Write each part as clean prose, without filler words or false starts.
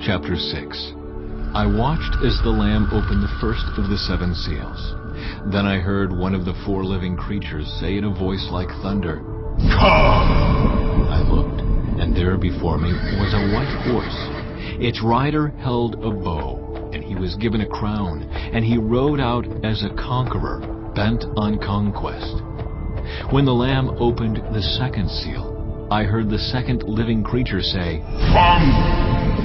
Chapter 6. I watched as the Lamb opened the first of the 7 seals. Then I heard one of the 4 living creatures say in a voice like thunder, "Come!" I looked, and there before me was a white horse. Its rider held a bow, and he was given a crown, and he rode out as a conqueror, bent on conquest. When the Lamb opened the 2nd seal, I heard the 2nd living creature say, "Come!"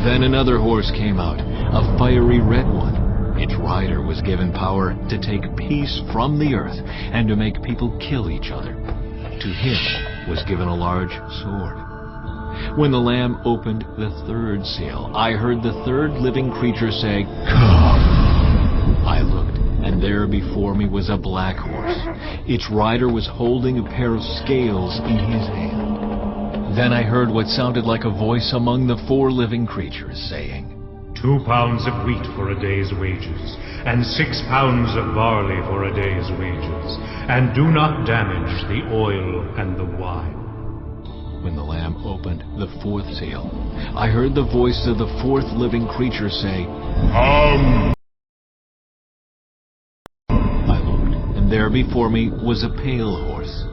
Then another horse came out, a fiery red one. Its rider was given power to take peace from the earth and to make people kill each other. To him was given a large sword. When the Lamb opened the 3rd seal, I heard the 3rd living creature say, "Come!" I looked, and there before me was a black horse. Its rider was holding a pair of scales in his hand. Then I heard what sounded like a voice among the 4 living creatures saying, 2 pounds of wheat for a day's wages, and 6 pounds of barley for a day's wages, and do not damage the oil and the wine. When the Lamb opened the 4th seal, I heard the voice of the 4th living creature say, "Come!" I looked, and there before me was a pale horse.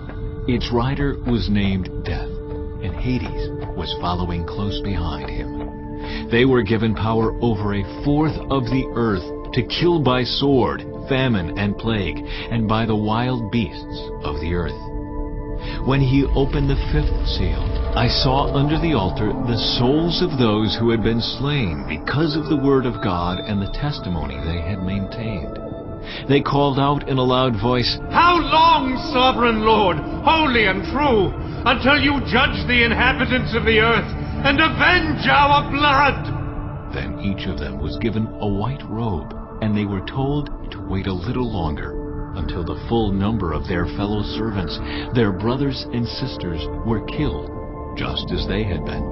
Its rider was named Death, and Hades was following close behind him. They were given power over 1/4 of the earth to kill by sword, famine, and plague, and by the wild beasts of the earth. When he opened the 5th seal, I saw under the altar the souls of those who had been slain because of the word of God and the testimony they had maintained. They called out in a loud voice, "How long, sovereign Lord, holy and true, until you judge the inhabitants of the earth and avenge our blood?" Then each of them was given a white robe, and they were told to wait a little longer until the full number of their fellow servants, their brothers and sisters, were killed, just as they had been.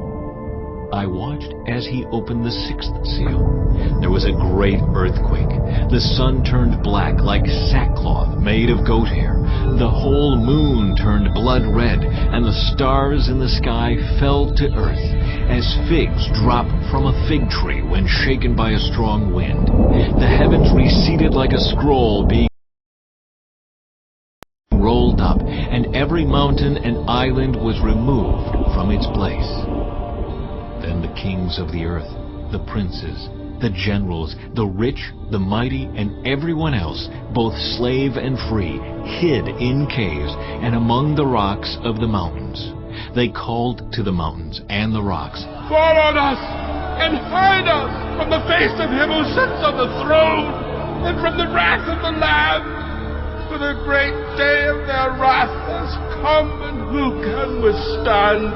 I watched as he opened the 6th seal. There was a great earthquake. The sun turned black like sackcloth made of goat hair. The whole moon turned blood red, and the stars in the sky fell to earth, as figs drop from a fig tree when shaken by a strong wind. The heavens receded like a scroll being rolled up, and every mountain and island was removed from its place. Then the kings of the earth, the princes, the generals, the rich, the mighty, and everyone else, both slave and free, hid in caves and among the rocks of the mountains. They called to the mountains and the rocks, "Fall on us and hide us from the face of him who sits on the throne and from the wrath of the Lamb. For the great day of their wrath has come, and who can withstand?